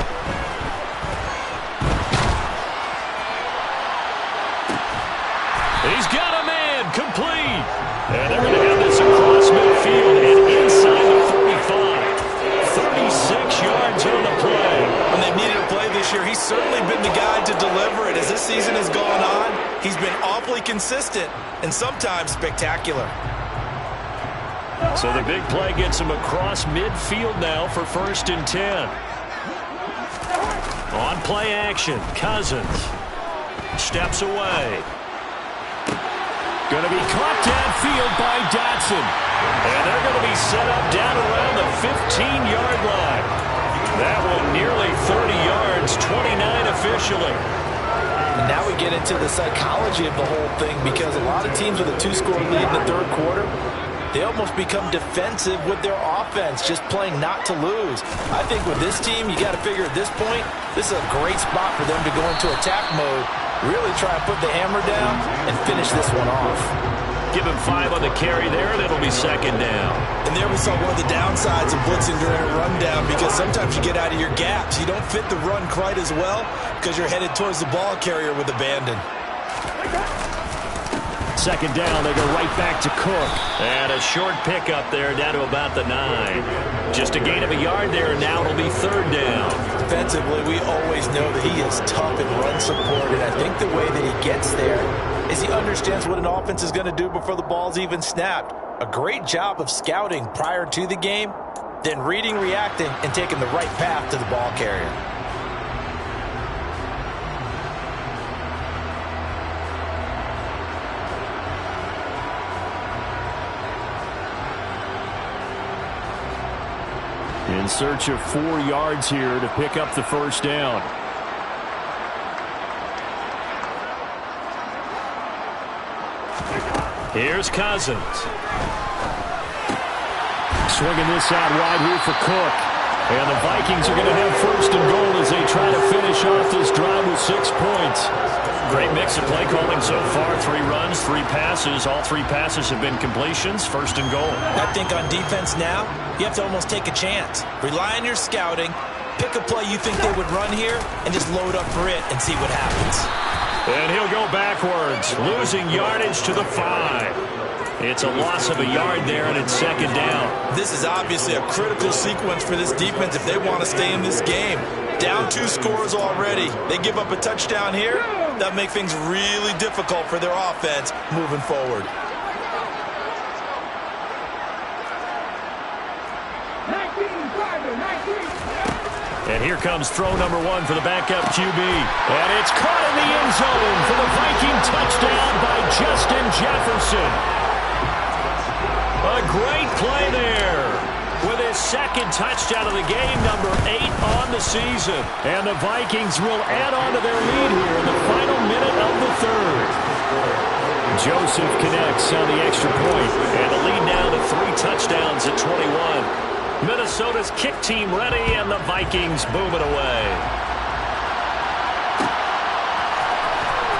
He's got a man, complete. And they're going to have this across midfield and inside the 35. 36 yards on the play. When they've needed a play this year, he's certainly been the guy to deliver it. As this season has gone on, he's been awfully consistent and sometimes spectacular. So the big play gets him across midfield now for 1st and 10. On play action, Cousins steps away. Going to be caught downfield by Dotson. And they're going to be set up down around the 15-yard line. That one nearly 30 yards, 29 officially. And now we get into the psychology of the whole thing, because a lot of teams with a 2-score lead in the 3rd quarter, they almost become defensive with their offense, just playing not to lose. I think with this team, you got to figure at this point, this is a great spot for them to go into attack mode, really try to put the hammer down and finish this one off. Give him 5 on the carry there, and it'll be 2nd down. And there we saw one of the downsides of blitzing during a rundown, because sometimes you get out of your gaps. You don't fit the run quite as well because you're headed towards the ball carrier with abandon. Second down, they go right back to Cook. And a short pickup there down to about the 9. Just a gain of a yard there, and now it'll be third down. Defensively, we always know that he is tough in run support, and I think the way that he gets there is he understands what an offense is going to do before the ball's even snapped. A great job of scouting prior to the game, then reading, reacting, and taking the right path to the ball carrier. In search of 4 yards here to pick up the first down. Here's Cousins. Swinging this out wide here for Cook. And the Vikings are going to have first and goal as they try to finish off this drive with 6 points. Great mix of play calling so far. 3 runs, 3 passes. All 3 passes have been completions. First and goal. I think on defense now, you have to almost take a chance. Rely on your scouting. Pick a play you think they would run here and just load up for it and see what happens. And he'll go backwards, losing yardage to the 5. It's a loss of a yard there, and it's second down. This is obviously a critical sequence for this defense if they want to stay in this game. Down 2 scores already. They give up a touchdown here. That makes things really difficult for their offense moving forward. And here comes throw number 1 for the backup QB. And it's caught in the end zone for the Viking touchdown by Justin Jefferson. A great play there with his second touchdown of the game, number 8 on the season. And the Vikings will add on to their lead here in the final minute of the third. Joseph connects on the extra point. And the lead now to 3 touchdowns at 21. Minnesota's kick team ready, and the Vikings boom it away.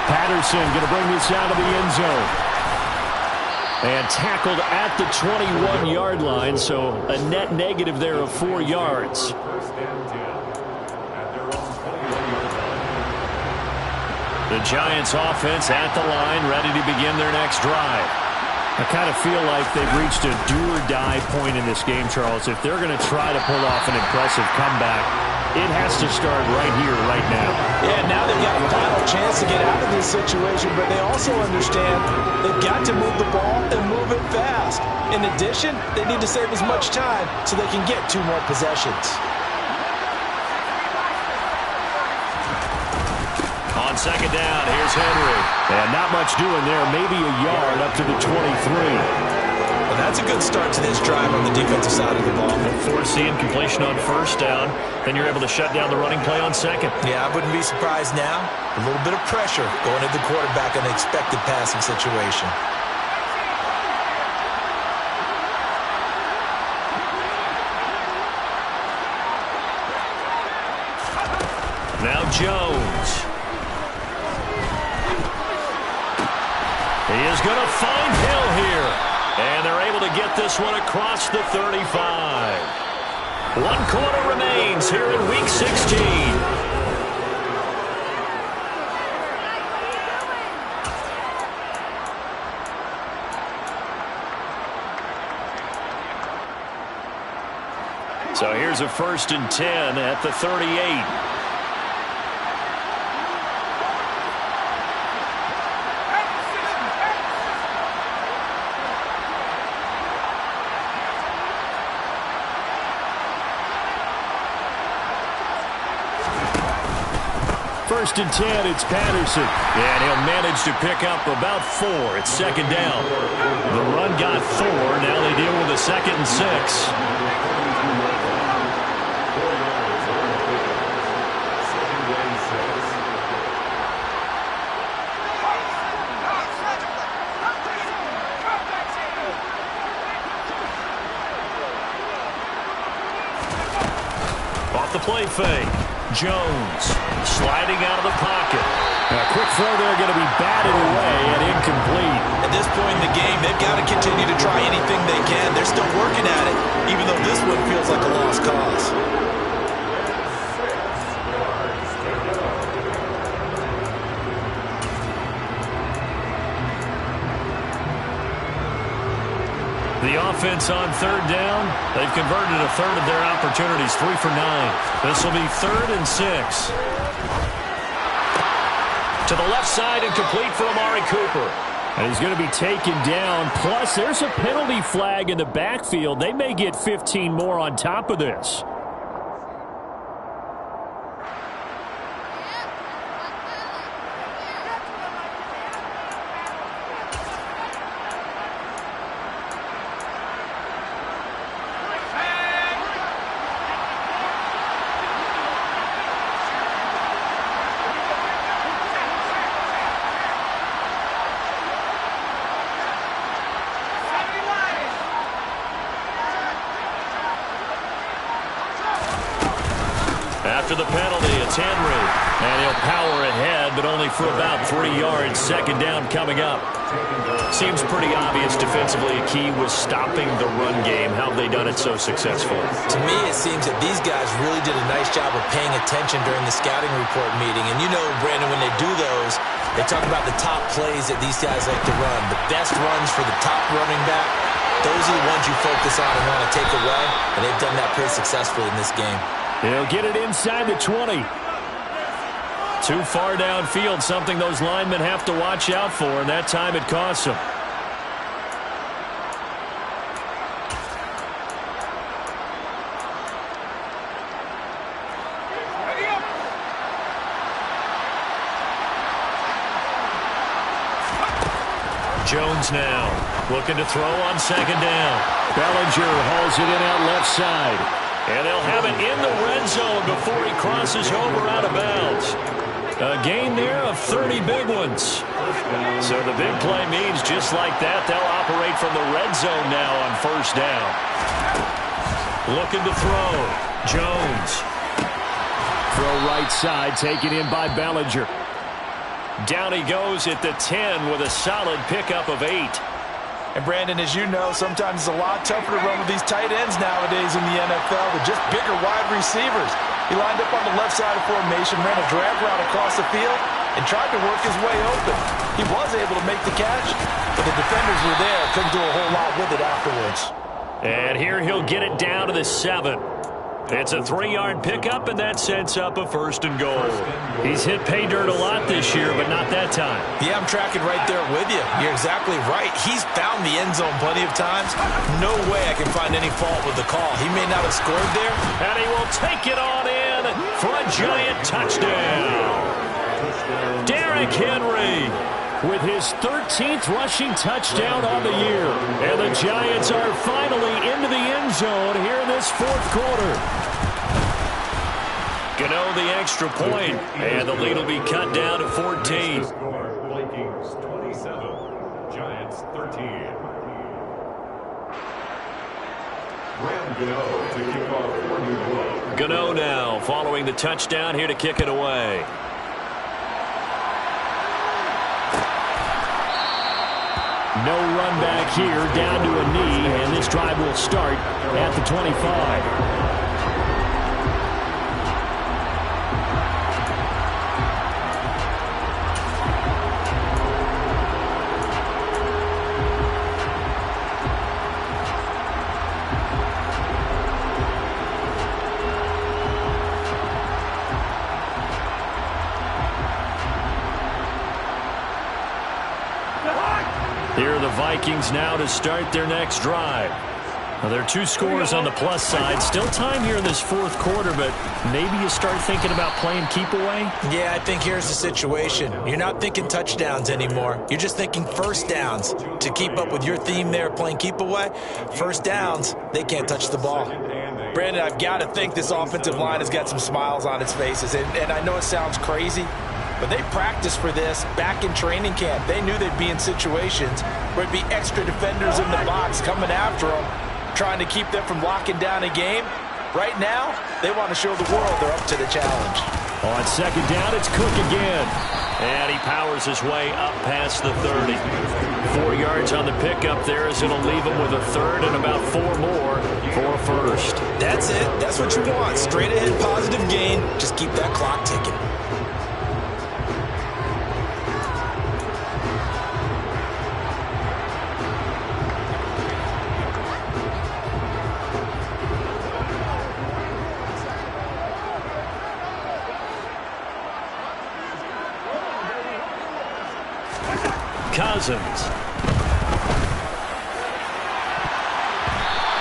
Patterson going to bring this out of the end zone. And tackled at the 21-yard line, so a net negative there of 4 yards. The Giants offense at the line, ready to begin their next drive. I kind of feel like they've reached a do-or-die point in this game, Charles. If they're going to try to pull off an impressive comeback, it has to start right here, right now. Yeah, now they've got a final chance to get out of this situation, but they also understand they've got to move the ball and move it fast. In addition, they need to save as much time so they can get 2 more possessions. On second down, here's Henry. And not much doing there, maybe a yard up to the 23. And that's a good start to this drive on the defensive side of the ball. Forcing completion on first down. Then you're able to shut down the running play on second. Yeah, I wouldn't be surprised now. A little bit of pressure going at the quarterback in an expected passing situation. Now Jones. He is going to find Hill here. And they're able to get this one across the 35. 1 quarter remains here in Week 16. So here's a 1st and 10 at the 38. First and 10, it's Patterson. And he'll manage to pick up about 4. It's second down. The run got 4. Now they deal with a 2nd and 6. Off the play fake. Jones sliding out of the pocket. A quick throw there, going to be batted away and incomplete. At this point in the game, they've got to continue to try anything they can. They're still working at it, even though this one feels like a lost cause. The offense on third down, they've converted a third of their opportunities, 3 for 9. This will be 3rd and 6. To the left side and complete for Amari Cooper. And he's going to be taken down. Plus, there's a penalty flag in the backfield. They may get 15 more on top of this. After the penalty, it's Henry. And he'll power ahead, but only for about 3 yards. 2nd down coming up. Seems pretty obvious defensively. A key was stopping the run game. How have they done it so successfully? To me, it seems that these guys really did a nice job of paying attention during the scouting report meeting. And you know, Brandon, when they do those, they talk about the top plays that these guys like to run. The best runs for the top running back. Those are the ones you focus on and want to take away. And they've done that pretty successfully in this game. He'll get it inside the 20. Too far downfield, something those linemen have to watch out for, and that time it costs them. Jones now looking to throw on 2nd down. Bellinger hauls it in out left side. And they'll have it in the red zone before he crosses over out of bounds. A gain there of 30 big ones. So the big play means just like that, they'll operate from the red zone now on 1st down. Looking to throw. Jones. Throw right side, taken in by Bellinger. Down he goes at the 10 with a solid pickup of 8. And Brandon, as you know, sometimes it's a lot tougher to run with these tight ends nowadays in the NFL with just bigger wide receivers. He lined up on the left side of formation, ran a drag route across the field, and tried to work his way open. He was able to make the catch, but the defenders were there. Couldn't do a whole lot with it afterwards. And here he'll get it down to the 7. It's a 3-yard pickup, and that sets up a 1st and goal. He's hit pay dirt a lot this year, but not that time. Yeah, I'm tracking right there with you. You're exactly right. He's found the end zone plenty of times. No way I can find any fault with the call. He may not have scored there. And he will take it on in for a giant touchdown. Derrick Henry with his 13th rushing touchdown on the year. And the Giants are finally into the end zone here in this 4th quarter. Gano the extra point, and the lead will be cut down to 14. Vikings 27, Giants 13. Graham Gano to kick off for New England. Gano now following the touchdown here to kick it away. No run back here, down to a knee, and this drive will start at the 25. Here are the Vikings now to start their next drive. Now, there are 2 scores on the plus side. Still time here in this 4th quarter, but maybe you start thinking about playing keep away? Yeah, I think here's the situation. You're not thinking touchdowns anymore. You're just thinking 1st downs. To keep up with your theme there, playing keep away, 1st downs, they can't touch the ball. Brandon, I've got to think this offensive line has got some smiles on its faces. And I know it sounds crazy, but they practiced for this back in training camp. They knew they'd be in situations where it'd be extra defenders in the box coming after them, trying to keep them from locking down a game. Right now, they want to show the world they're up to the challenge. On second down, it's Cook again. And he powers his way up past the 30. 4 yards on the pickup there as it'll leave him with a third and about 4 more for first. That's it. That's what you want. Straight ahead, positive gain. Just keep that clock ticking. Cousins.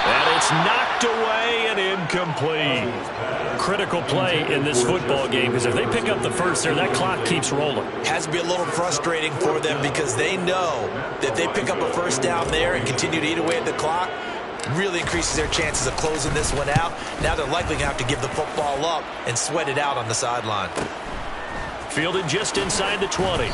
And it's knocked away and incomplete. Critical play in this football game, because if they pick up the first there, that clock keeps rolling. Has to be a little frustrating for them because they know that if they pick up a first down there and continue to eat away at the clock, really increases their chances of closing this one out. Now they're likely going to have to give the football up and sweat it out on the sideline. Fielded just inside the 20.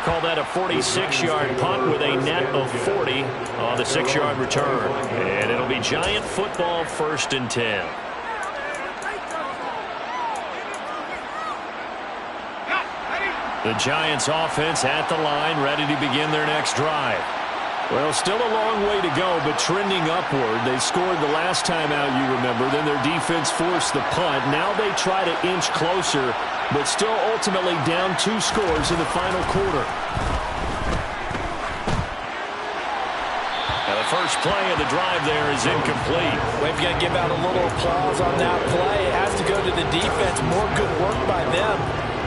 Call that a 46-yard punt with a net of 40 on the 6-yard return. And it'll be Giant football, 1st and 10. The Giants offense at the line, ready to begin their next drive. Well, still a long way to go, but trending upward. They scored the last time out, you remember. Then their defense forced the punt. Now they try to inch closer, but still ultimately down 2 scores in the final quarter. And the first play of the drive there is incomplete. We've got to give out a little applause on that play. It has to go to the defense. More good work by them.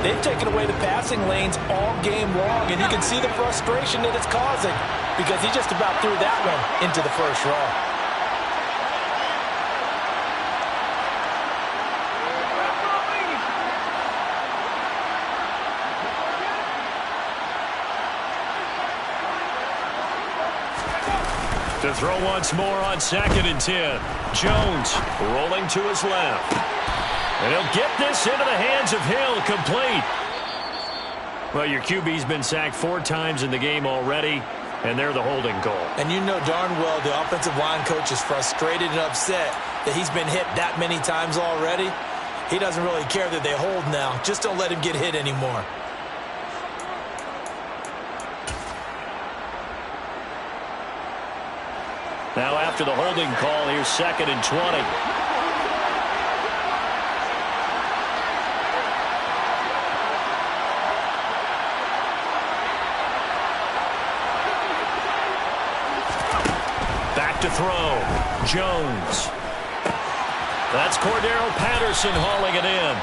They've taken away the passing lanes all game long, and you can see the frustration that it's causing because he just about threw that one into the first row. To throw once more on 2nd and 10. Jones rolling to his left. And he'll get this into the hands of Hill, complete. Well, your QB's been sacked 4 times in the game already, and they're the holding call. And you know darn well the offensive line coach is frustrated and upset that he's been hit that many times already. He doesn't really care that they hold now. Just don't let him get hit anymore. Now after the holding call, here's 2nd and 20. To throw. Jones. That's Cordero Patterson hauling it in.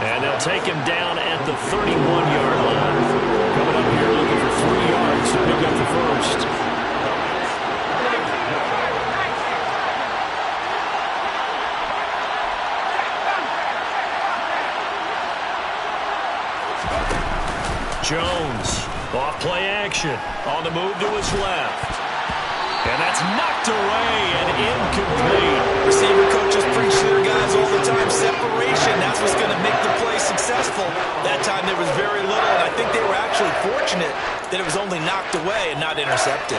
And they'll take him down at the 31-yard line. Coming up here looking for 3 yards to pick up the first. Jones. Off play action. On the move to his left. And that's knocked away and incomplete. Receiver coaches preach to their guys all the time. Separation, that's what's going to make the play successful. That time there was very little, and I think they were actually fortunate that it was only knocked away and not intercepted.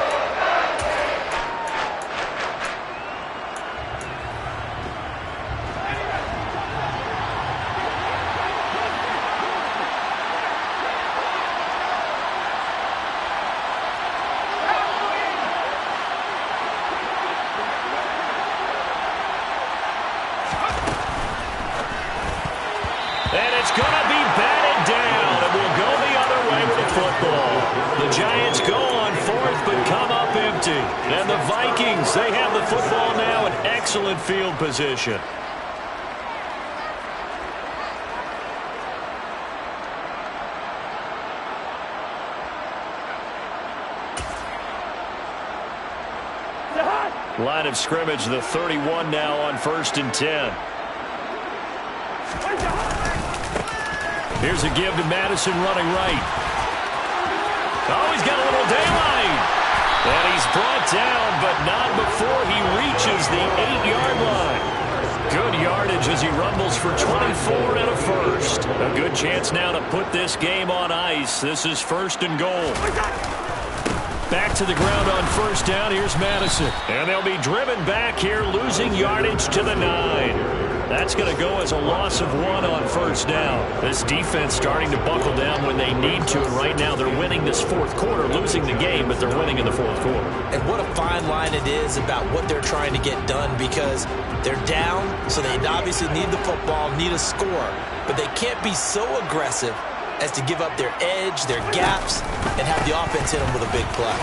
And it's going to be batted down. It will go the other way with the football. The Giants go on 4th but come up empty. And the Vikings, they have the football now in excellent field position. Line of scrimmage, the 31 now on 1st and 10. Here's a give to Madison running right. Oh, he's got a little daylight. And he's brought down, but not before he reaches the 8-yard line. Good yardage as he rumbles for 24 and a first. A good chance now to put this game on ice. This is 1st and goal. Back to the ground on first down. Here's Madison. And they'll be driven back here, losing yardage to the 9. That's going to go as a loss of 1 on first down. This defense starting to buckle down when they need to, and right now they're winning this fourth quarter, losing the game, but they're winning in the fourth quarter. And what a fine line it is about what they're trying to get done, because they're down, so they obviously need the football, need a score, but they can't be so aggressive as to give up their edge, their gaps, and have the offense hit them with a big play.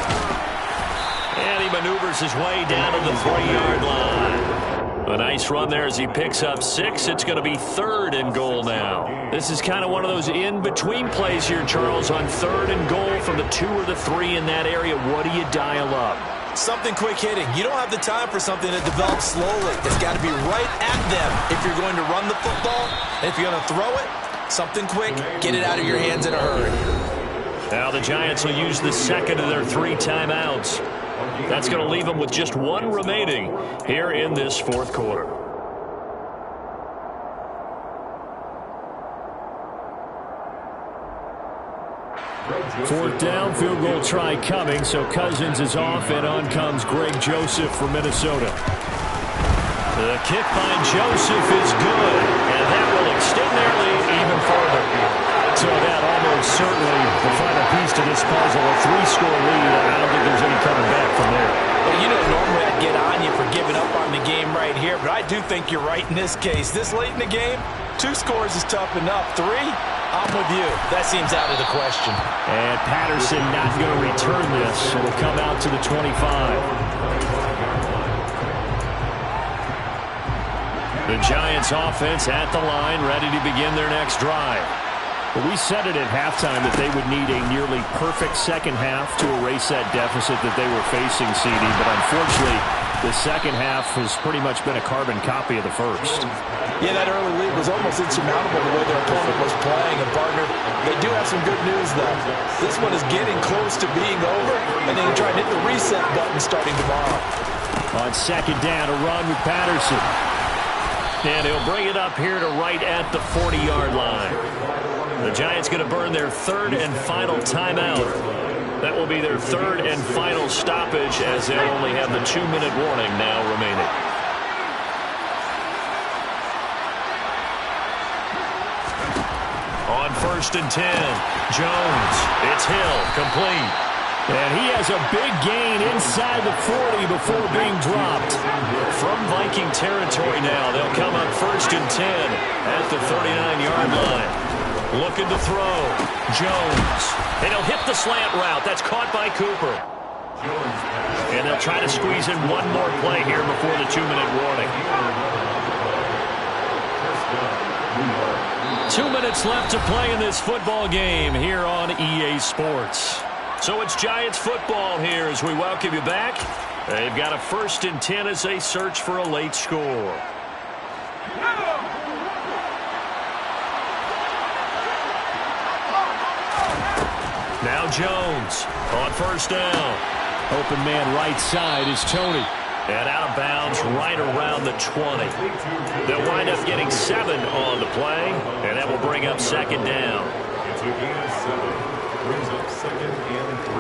And he maneuvers his way down to the 3-yard line. A nice run there as he picks up 6. It's going to be 3rd and goal now. This is kind of one of those in-between plays here, Charles, on 3rd and goal from the 2 or the 3 in that area. What do you dial up? Something quick hitting. You don't have the time for something that develops slowly. It's got to be right at them if you're going to run the football. And if you're going to throw it, something quick, get it out of your hands in a hurry. Now the Giants will use the second of their 3 timeouts. That's going to leave them with just 1 remaining here in this fourth quarter. Fourth down, field goal try coming, so Cousins is off, and on comes Greg Joseph from Minnesota. The kick by Joseph is good, and that will extend their lead even further. So that almost certainly the final piece to this puzzle, a 3-score lead. I don't think there's any coming back from there. Well, you know, normally I'd get on you for giving up on the game right here, but I do think you're right in this case. This late in the game, 2 scores is tough enough. 3, I'm with you. That seems out of the question. And Patterson not going to return this. It'll come out to the 25. The Giants offense at the line, ready to begin their next drive. Well, we said it at halftime that they would need a nearly perfect second half to erase that deficit that they were facing, CD. But unfortunately, the second half has pretty much been a carbon copy of the first. Yeah, that early lead was almost insurmountable the way their opponent was playing. And, partner, they do have some good news, though. This one is getting close to being over, and they can try to hit the reset button starting tomorrow. On second down, a run with Patterson. And he'll bring it up here to right at the 40-yard line. The Giants going to burn their 3rd and final timeout. That will be their 3rd and final stoppage, as they'll only have the 2-minute warning now remaining. On 1st and 10, Jones. It's Hill, complete. And he has a big gain inside the 40 before being dropped. From Viking territory now, they'll come on 1st and 10 at the 39-yard line. Looking to throw. Jones. And he'll hit the slant route. That's caught by Cooper. And they'll try to squeeze in one more play here before the 2-minute warning. 2 minutes left to play in this football game here on EA Sports. So it's Giants football here as we welcome you back. They've got a 1st and 10 as they search for a late score. Now Jones on 1st down. Open man right side is Tony. And out of bounds right around the 20. They'll wind up getting 7 on the play, and that will bring up 2nd down. It's a gain of 7. Brings up 2nd and 3.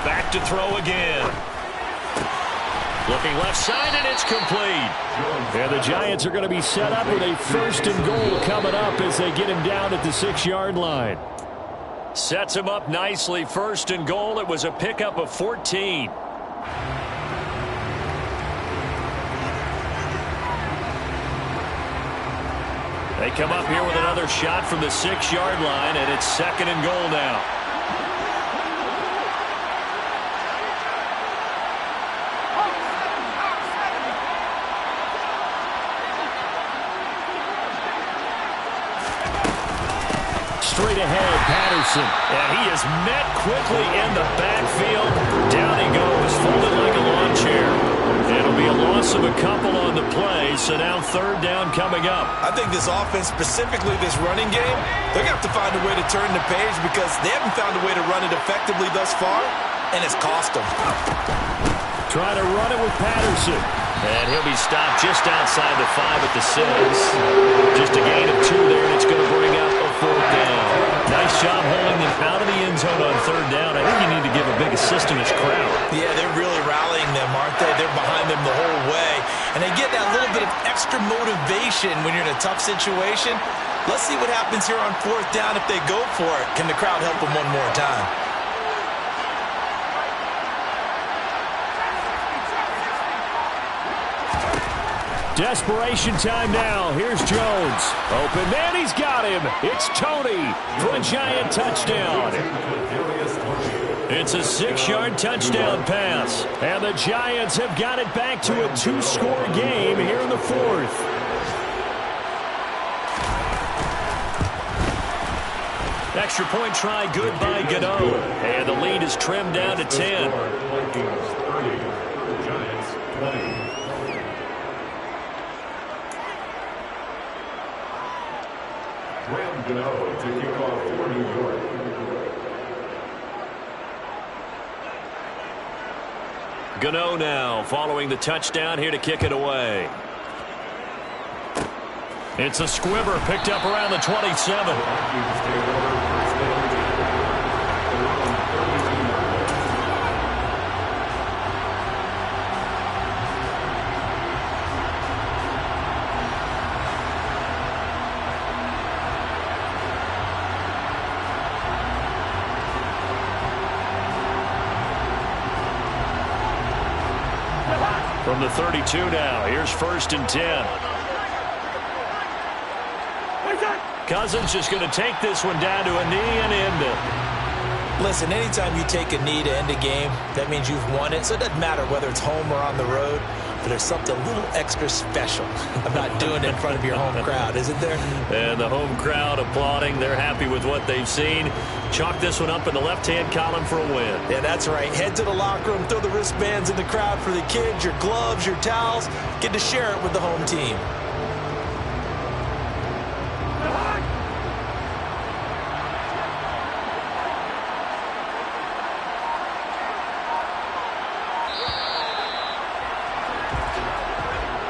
Back to throw again. Looking left side, and it's complete. And the Giants are going to be set up with a 1st and goal coming up as they get him down at the 6-yard line. Sets him up nicely. 1st and goal. It was a pickup of 14. They come up here with another shot from the 6-yard line, and it's 2nd and goal now. Straight ahead, Patterson. And he is met quickly in the backfield. Down he goes, folded like a lawn chair. It'll be a loss of a couple on the play, so now 3rd down coming up. I think this offense, specifically this running game, they're going to have to find a way to turn the page because they haven't found a way to run it effectively thus far, and it's cost them. Trying to run it with Patterson. And he'll be stopped just outside the 5 at the 6. Just a gain of 2 there, and it's going to bring up a 4th down. Nice job holding them out of the end zone on 3rd down. I think you need to give a big assist to this crowd. Yeah, they're really rallying them, aren't they? They're behind them the whole way. And they get that little bit of extra motivation when you're in a tough situation. Let's see what happens here on 4th down if they go for it. Can the crowd help them one more time? Desperation time now. Here's Jones. Open man, he's got him. It's Tony for a Giant touchdown. It's a 6-yard touchdown pass. And the Giants have got it back to a 2-score game here in the 4th. Extra point try good by Gano. And the lead is trimmed down to 10. Graham Gano to kick off for New York. Gano now following the touchdown here to kick it away. It's a squibber picked up around the 27. From the 32 now, here's 1st and 10. Cousins just going to take this one down to a knee and end it. Listen, anytime you take a knee to end a game, that means you've won it. So it doesn't matter whether it's home or on the road, but there's something a little extra special about doing it in front of your home crowd, isn't there? And the home crowd applauding. They're happy with what they've seen. Chalk this one up in the left-hand column for a win. Yeah, that's right. Head to the locker room, throw the wristbands in the crowd for the kids, your gloves, your towels. Get to share it with the home team.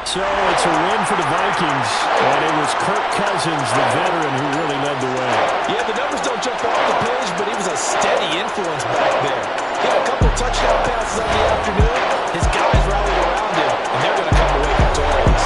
So it's a win for the Vikings, and it was Kirk Cousins, the veteran, who really led the way. Yeah, the numbers don't jump off the page, but he was a steady influence back there. He had a couple of touchdown passes on the afternoon. His guys rallied around him, and they're going to come away victorious.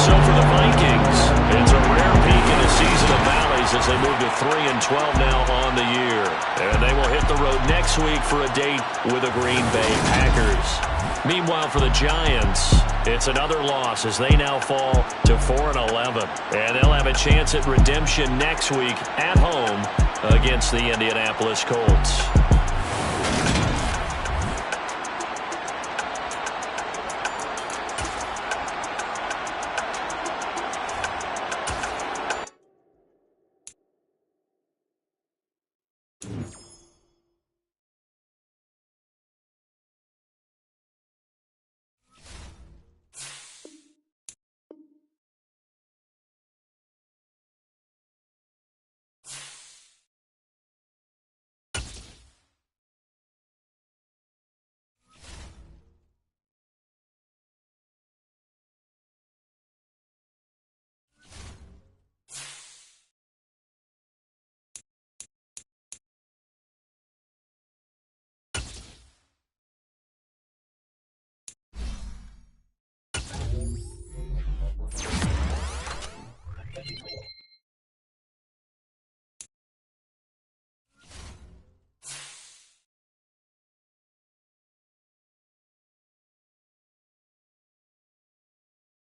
So for the Vikings, it's a rare peak in a season of valleys as they move to 3-12 now on the year. And they will hit the road next week for a date with the Green Bay Packers. Meanwhile, for the Giants, it's another loss as they now fall to 4-11. And they'll have a chance at redemption next week at home against the Indianapolis Colts.